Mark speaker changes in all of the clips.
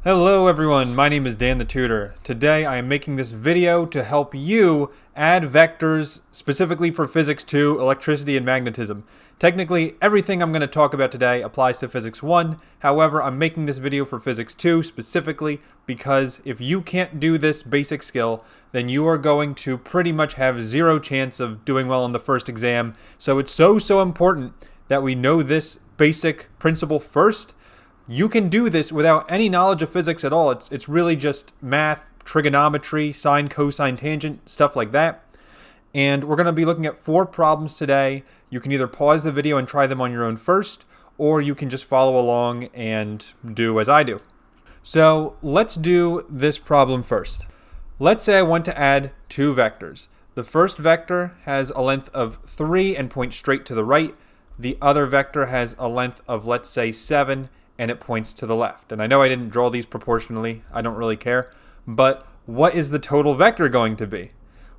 Speaker 1: Hello everyone, my name is Dan the Tutor. Today I am making this video to help you add vectors specifically for Physics 2, electricity and magnetism. Technically, everything I'm going to talk about today applies to Physics 1. However, I'm making this video for Physics 2 specifically because if you can't do this basic skill, then you are going to pretty much have zero chance of doing well on the first exam. So it's so important that we know this basic principle first. You can do this without any knowledge of physics at all. It's really just math, trigonometry, sine, cosine, tangent, stuff like that. And we're going to be looking at 4 problems today. You can either pause the video and try them on your own first, or you can just follow along and do as I do. So let's do this problem first. Let's say I want to add 2 vectors. The first vector has a length of 3 and points straight to the right. The other vector has a length of, let's say, 7 and it points to the left. And I know I didn't draw these proportionally, I don't really care, but what is the total vector going to be?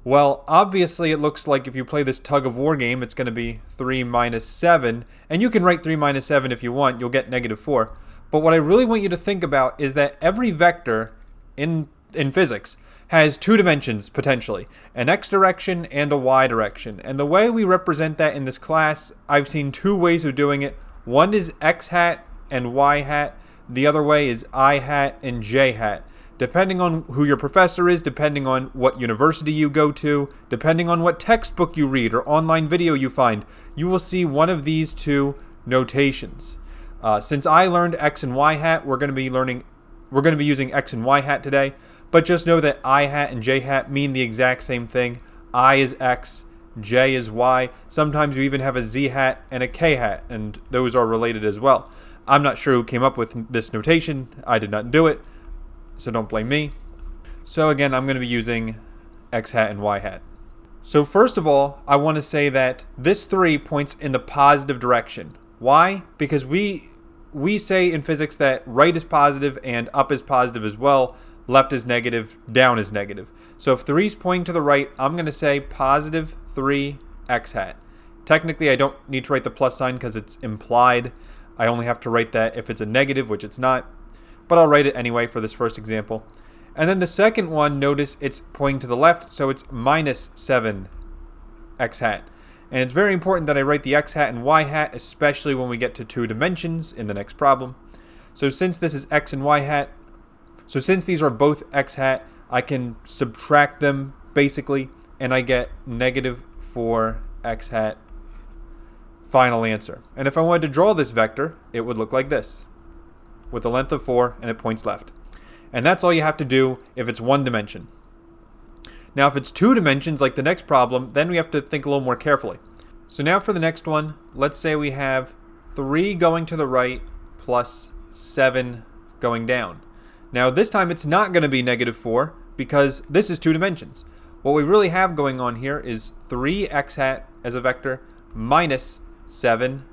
Speaker 1: Well, obviously it looks like if you play this tug of war game, it's going to be 3 minus 7, and you can write 3 minus 7 if you want, you'll get negative 4. But what I really want you to think about is that every vector in physics has 2 dimensions, potentially, an x direction and a y direction. And the way we represent that in this class, I've seen 2 ways of doing it. One is x hat and y hat. The other way is I hat and j hat. Depending on who your professor is, depending on what university you go to, depending on what textbook you read or online video you find, you will see one of these 2 notations. Since I learned x and y hat, we're going to be using x and y hat today, but just know that I hat and j hat mean the exact same thing. I is x, j is y. Sometimes you even have a z hat and a k hat, and those are related as well. I'm not sure who came up with this notation. I did not do it, so don't blame me. So again, I'm going to be using x hat and y hat. So first of all, I want to say that this 3 points in the positive direction. Why? Because we say in physics that right is positive and up is positive as well, left is negative, down is negative. So if 3 is pointing to the right, I'm going to say positive 3 x hat. Technically, I don't need to write the plus sign because it's implied. I only have to write that if it's a negative, which it's not. But I'll write it anyway for this first example. And then the second one, notice it's pointing to the left, so it's minus 7 x hat. And it's very important that I write the x hat and y hat, especially when we get to 2 dimensions in the next problem. So since this is x and y hat, so since these are both x hat, I can subtract them basically, and I get negative 4 x hat. Final answer. And if I wanted to draw this vector, it would look like this, with a length of 4 and it points left. And that's all you have to do if it's 1 dimension. Now if it's 2 dimensions like the next problem, then we have to think a little more carefully. So now for the next one, let's say we have 3 going to the right plus 7 going down. Now this time it's not going to be negative 4 because this is 2 dimensions. What we really have going on here is 3 x hat as a vector minus 7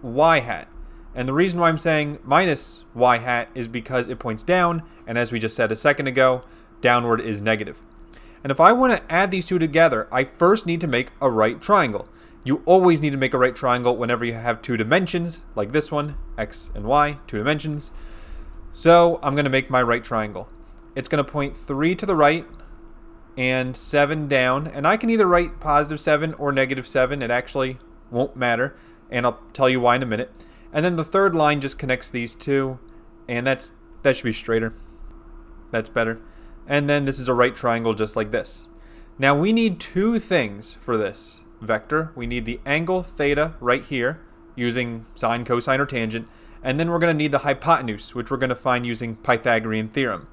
Speaker 1: y hat. And the reason why I'm saying minus y hat is because it points down, and as we just said a second ago, downward is negative. And if I want to add these 2 together, I first need to make a right triangle. You always need to make a right triangle whenever you have 2 dimensions, like this one, x and y, 2 dimensions. So I'm going to make my right triangle. It's going to point 3 to the right and 7 down, and I can either write positive 7 or negative 7. It actually won't matter, and I'll tell you why in a minute. And then the third line just connects these 2, and that should be straighter. That's better. And then this is a right triangle just like this. Now we need 2 things for this vector. We need the angle theta right here using sine, cosine, or tangent, and then we're going to need the hypotenuse, which we're going to find using Pythagorean theorem.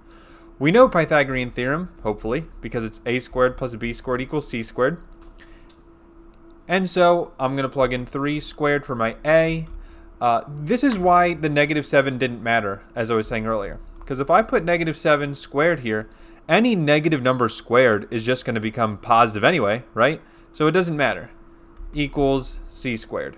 Speaker 1: We know Pythagorean theorem, hopefully, because it's a squared plus b squared equals c squared. And so I'm going to plug in 3 squared for my a. This is why the negative 7 didn't matter, as I was saying earlier. Because if I put negative 7 squared here, any negative number squared is just going to become positive anyway, right? So it doesn't matter. Equals c squared.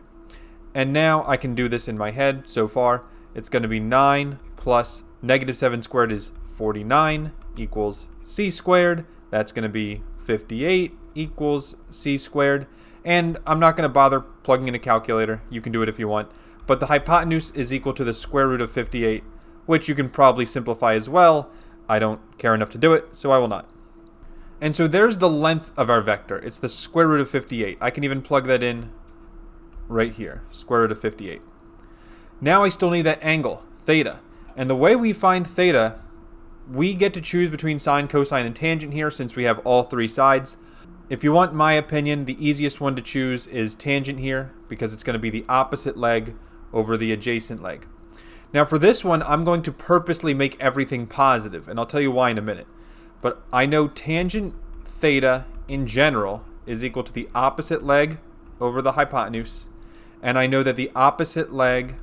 Speaker 1: And now I can do this in my head so far. It's going to be 9 plus negative 7 squared is 49 equals c squared. That's going to be 58 equals c squared. And I'm not going to bother plugging in a calculator. You can do it if you want. But the hypotenuse is equal to the square root of 58, which you can probably simplify as well. I don't care enough to do it, so I will not. And so there's the length of our vector. It's the square root of 58. I can even plug that in right here, square root of 58. Now I still need that angle, theta. And the way we find theta, we get to choose between sine, cosine, and tangent here since we have all three sides. If you want my opinion, the easiest one to choose is tangent here because it's going to be the opposite leg over the adjacent leg. Now for this one, I'm going to purposely make everything positive, and I'll tell you why in a minute. But I know tangent theta in general is equal to the opposite leg over the hypotenuse, and I know that the opposite leg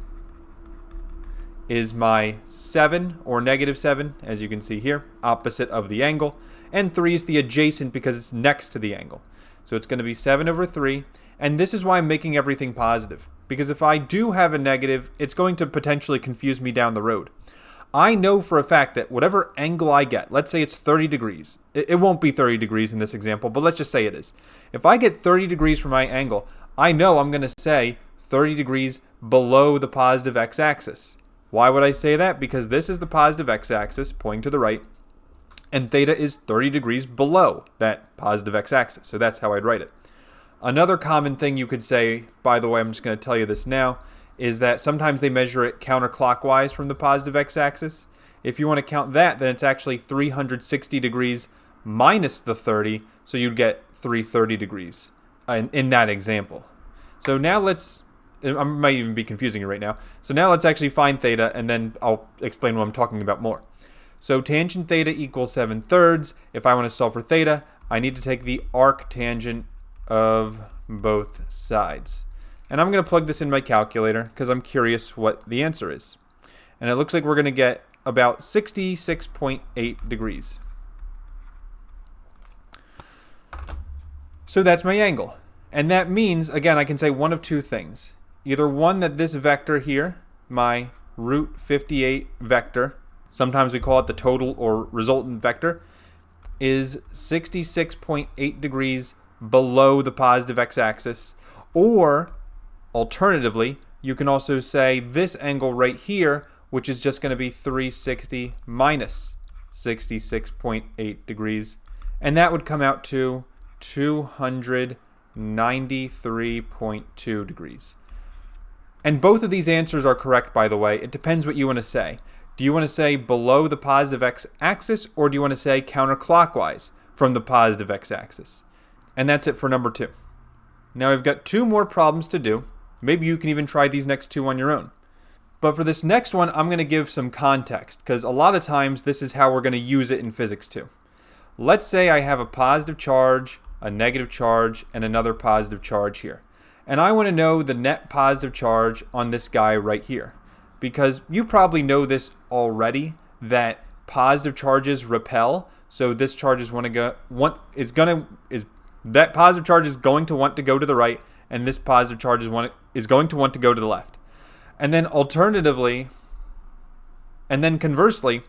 Speaker 1: is my 7 or negative 7, as you can see here, opposite of the angle, and 3 is the adjacent because it's next to the angle. So it's going to be 7 over 3, and this is why I'm making everything positive. Because if I do have a negative, it's going to potentially confuse me down the road. I know for a fact that whatever angle I get, let's say it's 30 degrees. It won't be 30 degrees in this example, but let's just say it is. If I get 30 degrees for my angle, I know I'm going to say 30 degrees below the positive x-axis. Why would I say that? Because this is the positive x-axis pointing to the right, and theta is 30 degrees below that positive x-axis. So that's how I'd write it. Another common thing you could say, by the way, I'm just going to tell you this now, is that sometimes they measure it counterclockwise from the positive x-axis. If you want to count that, then it's actually 360 degrees minus the 30, so you'd get 330 degrees in that example. So now I might even be confusing you right now. So now let's actually find theta, and then I'll explain what I'm talking about more. So tangent theta equals 7/3. If I want to solve for theta, I need to take the arctangent of both sides. And I'm going to plug this in my calculator because I'm curious what the answer is. And it looks like we're going to get about 66.8 degrees. So that's my angle. And that means, again, I can say one of two things. Either one, that this vector here, my root 58 vector, sometimes we call it the total or resultant vector, is 66.8 degrees below the positive x-axis. Or alternatively, you can also say this angle right here, which is just going to be 360 minus 66.8 degrees. And that would come out to 293.2 degrees. And both of these answers are correct, by the way. It depends what you want to say. Do you want to say below the positive x-axis, or do you want to say counterclockwise from the positive x-axis? And that's it for number 2. Now I've got 2 more problems to do. Maybe you can even try these next 2 on your own. But for this next one, I'm going to give some context, because a lot of times this is how we're going to use it in Physics 2. Let's say I have a positive charge, a negative charge, and another positive charge here. And I want to know the net positive charge on this guy right here. Because you probably know this already, that positive charges repel. So this charge is that positive charge is going to want to go to the right, and this positive charge is going to want to go to the left. And then conversely,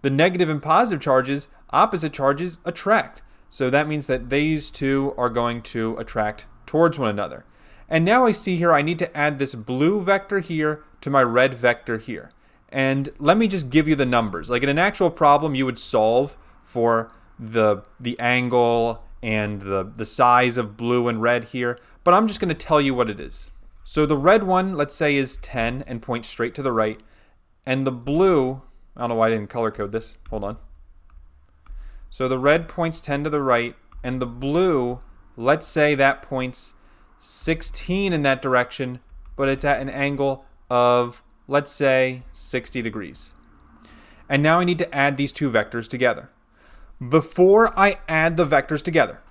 Speaker 1: the negative and positive charges, opposite charges, attract. So that means that these two are going to attract towards one another. And now I see here I need to add this blue vector here to my red vector here. And let me just give you the numbers. Like in an actual problem, you would solve for the angle and the size of blue and red here, but I'm just going to tell you what it is. So the red one, let's say, is 10 and points straight to the right, and the blue, I don't know why I didn't color code this, hold on. So the red points 10 to the right, and the blue, let's say that points 16 in that direction, but it's at an angle of, let's say, 60 degrees. And now I need to add these 2 vectors together. Before I add the vectors together,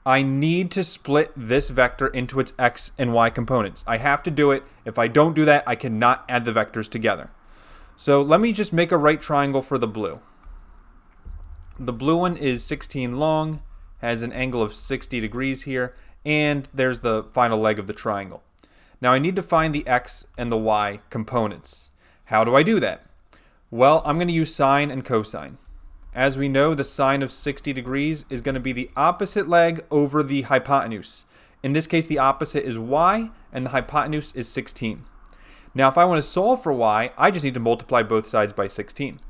Speaker 1: I need to split this vector into its x and y components. I have to do it. If I don't do that, I cannot add the vectors together. So let me just make a right triangle for the blue. The blue one is 16 long, has an angle of 60 degrees here, and there's the final leg of the triangle. Now I need to find the x and the y components. How do I do that? Well, I'm going to use sine and cosine. As we know, the sine of 60 degrees is going to be the opposite leg over the hypotenuse. In this case, the opposite is y, and the hypotenuse is 16. Now if I want to solve for y, I just need to multiply both sides by 16.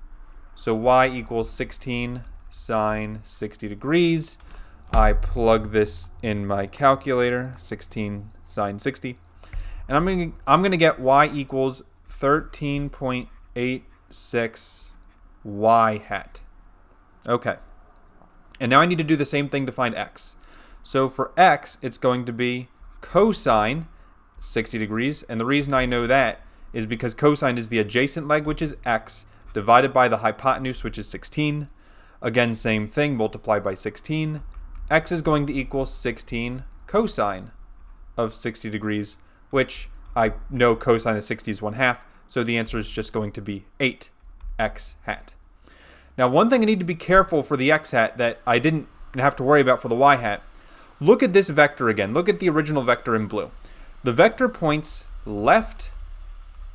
Speaker 1: So y equals 16 sine 60 degrees. I plug this in my calculator, 16 sine 60. And I'm going to get y equals 13.86 y hat. Okay. And now I need to do the same thing to find x. So for x, it's going to be cosine 60 degrees. And the reason I know that is because cosine is the adjacent leg, which is x, divided by the hypotenuse, which is 16. Again, same thing, multiply by 16. X is going to equal 16 cosine of 60 degrees, which I know cosine of 60 is 1/2. So the answer is just going to be 8 x hat. Now, one thing I need to be careful for the x hat that I didn't have to worry about for the y hat, look at this vector again. Look at the original vector in blue. The vector points left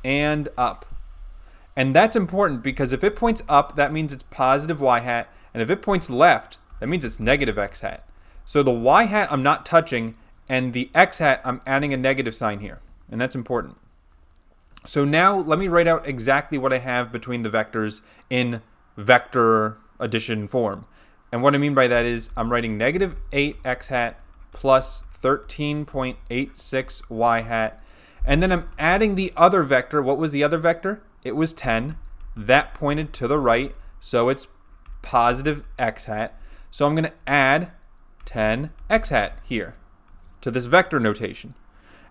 Speaker 1: and up. And that's important because if it points up, that means it's positive y hat. And if it points left, that means it's negative x hat. So the y hat I'm not touching, and the x hat I'm adding a negative sign here. And that's important. So now let me write out exactly what I have between the vectors in vector addition form. And what I mean by that is I'm writing negative 8x hat plus 13.86 y hat. And then I'm adding the other vector. What was the other vector? It was 10. That pointed to the right, so it's positive x hat. So I'm going to add 10 x hat here to this vector notation.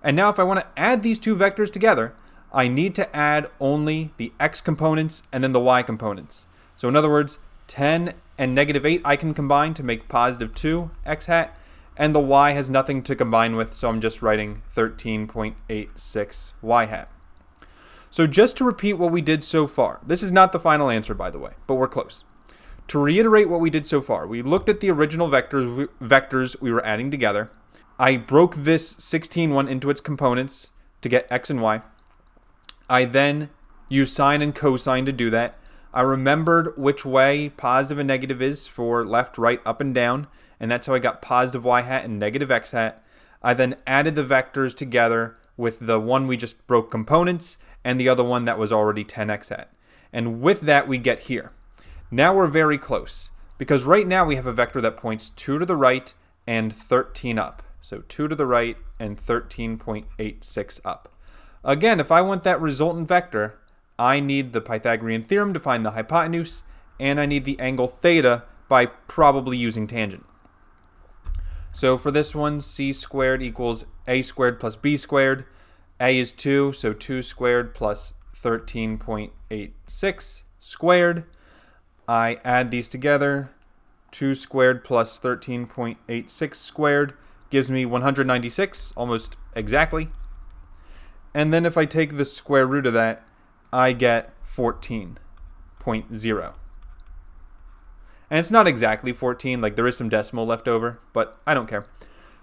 Speaker 1: And now if I want to add these two vectors together, I need to add only the x components and then the y components. So in other words, 10 and negative 8 I can combine to make positive 2 x hat, and the y has nothing to combine with, so I'm just writing 13.86 y hat. So just to repeat what we did so far, this is not the final answer, by the way, but we're close. To reiterate what we did so far, we looked at the original vectors we were adding together. I broke this 16 one into its components to get x and y. I then used sine and cosine to do that. I remembered which way positive and negative is for left, right, up, and down, and that's how I got positive y hat and negative x hat. I then added the vectors together with the one we just broke components and the other one that was already 10x hat. And with that, we get here. Now we're very close, because right now we have a vector that points 2 to the right and 13 up. So 2 to the right and 13.86 up. Again, if I want that resultant vector, I need the Pythagorean theorem to find the hypotenuse, and I need the angle theta by probably using tangent. So for this one, c squared equals a squared plus b squared. A is 2, so 2 squared plus 13.86 squared. I add these together. 2 squared plus 13.86 squared gives me 196, almost exactly. And then if I take the square root of that, I get 14.0. And it's not exactly 14, like there is some decimal left over, but I don't care.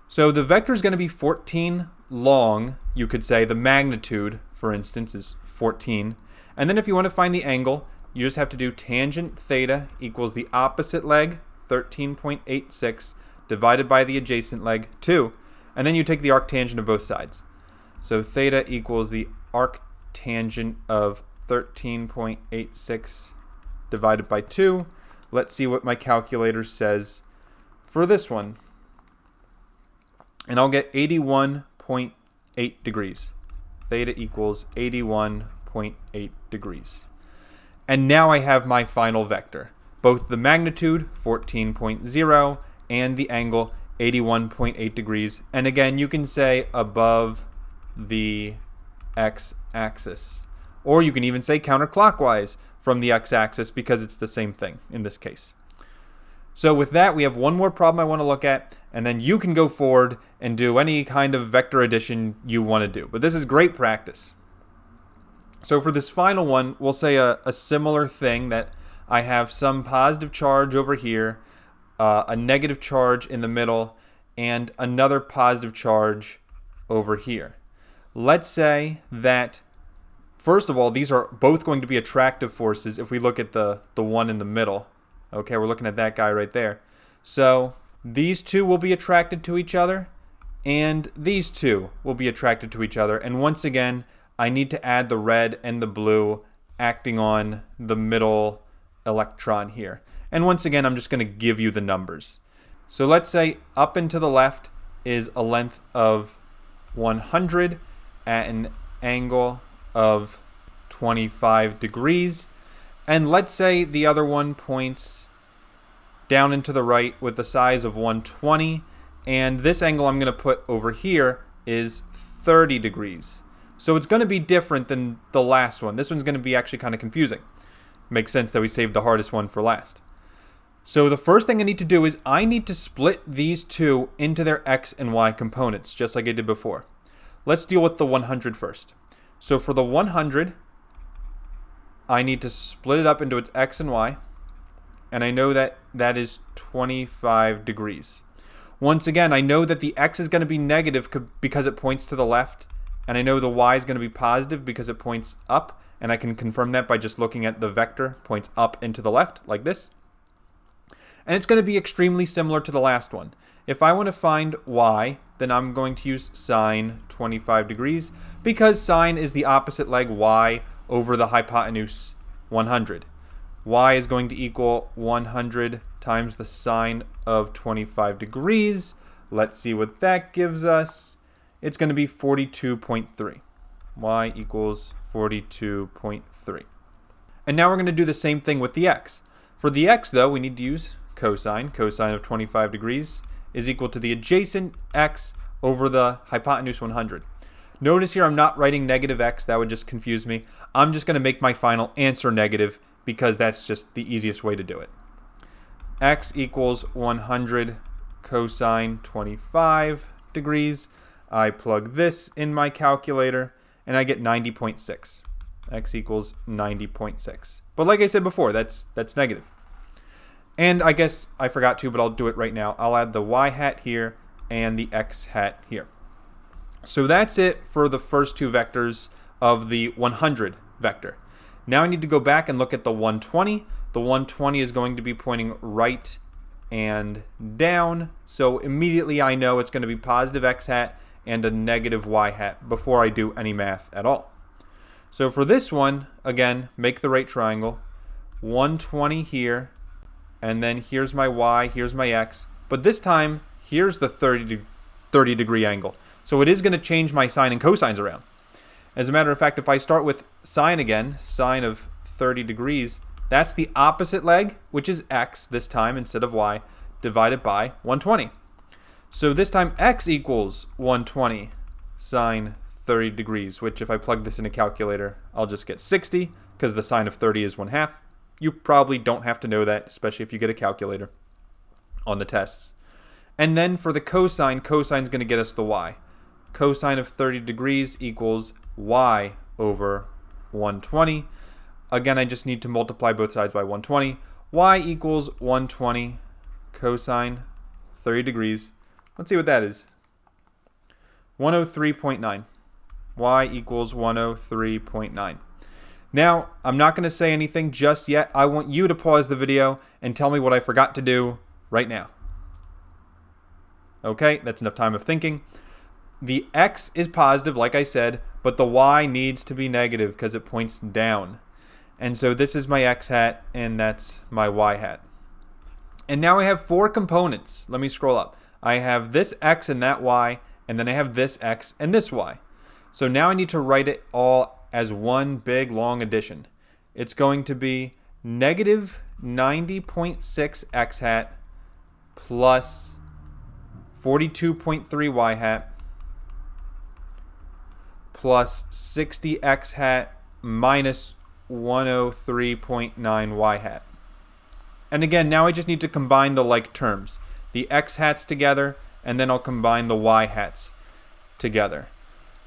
Speaker 1: So the vector is going to be 14 long, you could say. The magnitude, for instance, is 14. And then if you want to find the angle, you just have to do tangent theta equals the opposite leg, 13.86, divided by the adjacent leg, 2. And then you take the arctangent of both sides. So theta equals the arctangent of 13.86 divided by 2. Let's see what my calculator says for this one. And I'll get 81.8 degrees. Theta equals 81.8 degrees. And now I have my final vector. Both the magnitude, 14.0, and the angle, 81.8 degrees. And again, you can say above the x-axis. Or you can even say counterclockwise from the x-axis because it's the same thing in this case. So with that, we have one more problem I want to look at, and then you can go forward and do any kind of vector addition you want to do. But this is great practice. So for this final one, we'll say a similar thing, that I have some positive charge over here, a negative charge in the middle, and another positive charge over here. Let's say that, first of all, these are both going to be attractive forces if we look at the one in the middle. Okay, we're looking at that guy right there. So these two will be attracted to each other, and these two will be attracted to each other. And once again, I need to add the red and the blue acting on the middle electron here. And once again, I'm just going to give you the numbers. So let's say up and to the left is a length of 100 at an angle of 25 degrees. And let's say the other one points down and to the right with the size of 120. And this angle I'm going to put over here is 30 degrees. So it's going to be different than the last one. This one's going to be actually kind of confusing. Makes sense that we saved the hardest one for last. So the first thing I need to do is I need to split these two into their x and y components, just like I did before. Let's deal with the 100 first. So for the 100, I need to split it up into its x and y. And I know that that is 25 degrees. Once again, I know that the x is going to be negative because it points to the left. And I know the y is going to be positive because it points up. And I can confirm that by just looking at the vector points up and to the left, like this. And it's going to be extremely similar to the last one. If I want to find y, then I'm going to use sine 25 degrees because sine is the opposite leg y over the hypotenuse 100. Y is going to equal 100 times the sine of 25 degrees. Let's see what that gives us. It's going to be 42.3. Y equals 42.3. And now we're going to do the same thing with the x. For the x, though, we need to use cosine. Cosine of 25 degrees is equal to the adjacent x over the hypotenuse 100. Notice here I'm not writing negative x. That would just confuse me. I'm just going to make my final answer negative because that's just the easiest way to do it. X equals 100 cosine 25 degrees. I plug this in my calculator and I get 90.6. X equals 90.6. But like I said before, that's negative. And I guess I forgot to, but I'll do it right now. I'll add the y hat here and the x hat here. So that's it for the first two vectors of the 100 vector. Now I need to go back and look at the 120. The 120 is going to be pointing right and down. So immediately I know it's going to be positive x hat and a negative y hat before I do any math at all. So for this one, again, make the right triangle. 120 here. And then here's my y, here's my x. But this time, here's the 30 degree angle. So it is going to change my sine and cosines around. As a matter of fact, if I start with sine again, sine of 30 degrees, that's the opposite leg, which is x this time instead of y, divided by 120. So this time x equals 120 sine 30 degrees, which if I plug this in a calculator, I'll just get 60, because the sine of 30 is 1/2. You probably don't have to know that, especially if you get a calculator on the tests. And then for the cosine, cosine's going to get us the y. Cosine of 30 degrees equals y over 120. Again, I just need to multiply both sides by 120. Y equals 120 cosine 30 degrees. Let's see what that is. 103.9. Y equals 103.9. Now, I'm not going to say anything just yet. I want you to pause the video and tell me what I forgot to do right now. Okay, that's enough time of thinking. The x is positive, like I said, but the y needs to be negative because it points down. And so this is my x hat, and that's my y hat. And now I have four components. Let me scroll up. I have this x and that y, and then I have this x and this y. So now I need to write it all as one big long addition. It's going to be negative 90.6 x hat plus 42.3 y hat plus 60 x hat minus 103.9 y hat. And again, now I just need to combine the like terms. The x hats together, and then I'll combine the y hats together.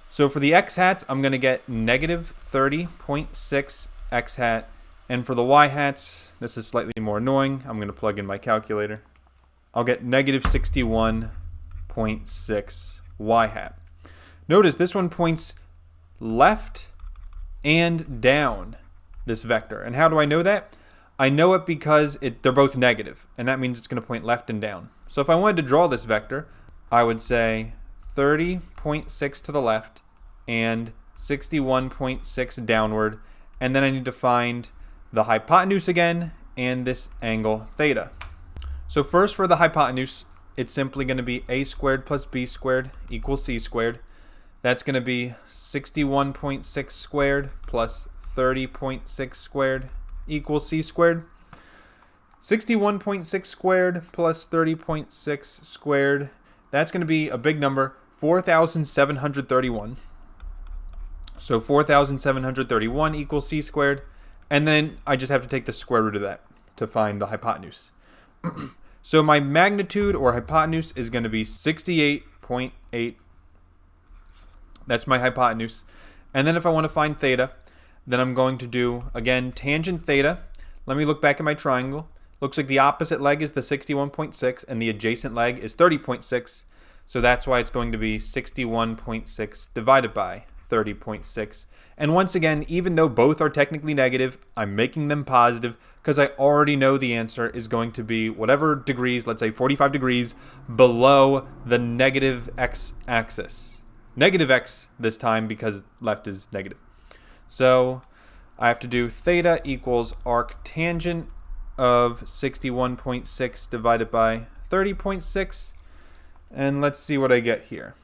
Speaker 1: So for the x hats, I'm going to get negative 30.6 x hat. And for the y hats, this is slightly more annoying. I'm going to plug in my calculator. I'll get negative 61.6 y hat. Notice this one points left and down, this vector. And how do I know that? I know it because they're both negative, and that means it's going to point left and down. So if I wanted to draw this vector, I would say 30.6 to the left and 61.6 downward, and then I need to find the hypotenuse again and this angle theta. So first for the hypotenuse, it's simply going to be a squared plus b squared equals c squared. That's going to be 61.6 squared plus 30.6 squared equals c squared. 61.6 squared plus 30.6 squared, that's going to be a big number, 4,731. So 4,731 equals c squared, and then I just have to take the square root of that to find the hypotenuse. So my magnitude or hypotenuse is going to be 68.8. That's my hypotenuse. And then if I want to find theta, then I'm going to do, again, tangent theta. Let me look back at my triangle. Looks like the opposite leg is the 61.6 and the adjacent leg is 30.6. So that's why it's going to be 61.6 divided by 30.6. And once again, even though both are technically negative, I'm making them positive because I already know the answer is going to be whatever degrees, let's say 45 degrees, below the negative x-axis. Negative x this time because left is negative. So I have to do theta equals arctangent of 61.6 divided by 30.6. And let's see what I get here.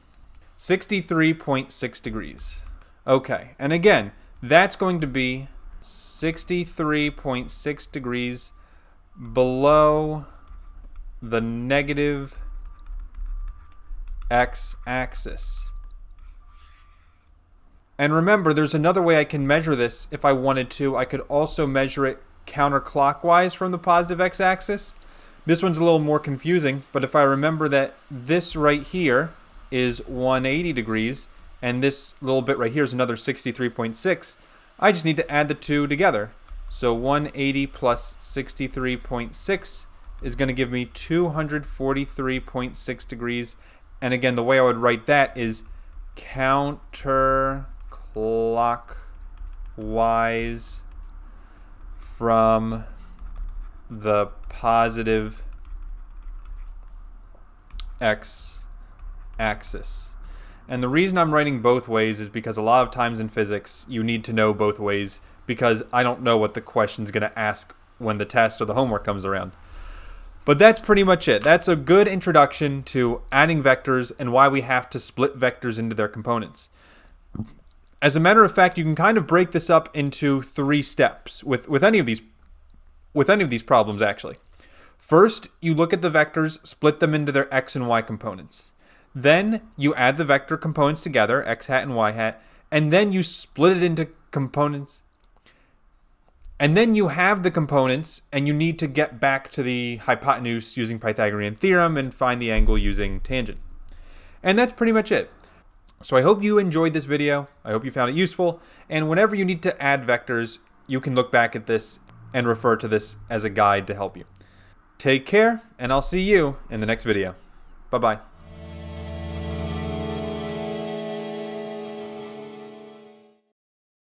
Speaker 1: 63.6 degrees. Okay, and again, that's going to be 63.6 degrees below the negative x-axis. And remember, there's another way I can measure this if I wanted to. I could also measure it counterclockwise from the positive x-axis. This one's a little more confusing, but if I remember that this right here is 180 degrees, and this little bit right here is another 63.6, I just need to add the two together. So 180 plus 63.6 is going to give me 243.6 degrees. And again, the way I would write that is counterclockwise from the positive x-axis. And the reason I'm writing both ways is because a lot of times in physics you need to know both ways because I don't know what the question's going to ask when the test or the homework comes around. But that's pretty much it. That's a good introduction to adding vectors and why we have to split vectors into their components. As a matter of fact, you can kind of break this up into 3 steps with any of these problems actually. First, you look at the vectors, split them into their x and y components. Then you add the vector components together, x hat and y hat, and then you split it into components. And then you have the components, and you need to get back to the hypotenuse using Pythagorean theorem and find the angle using tangent. And that's pretty much it. So I hope you enjoyed this video. I hope you found it useful. And whenever you need to add vectors, you can look back at this and refer to this as a guide to help you. Take care, and I'll see you in the next video. Bye-bye.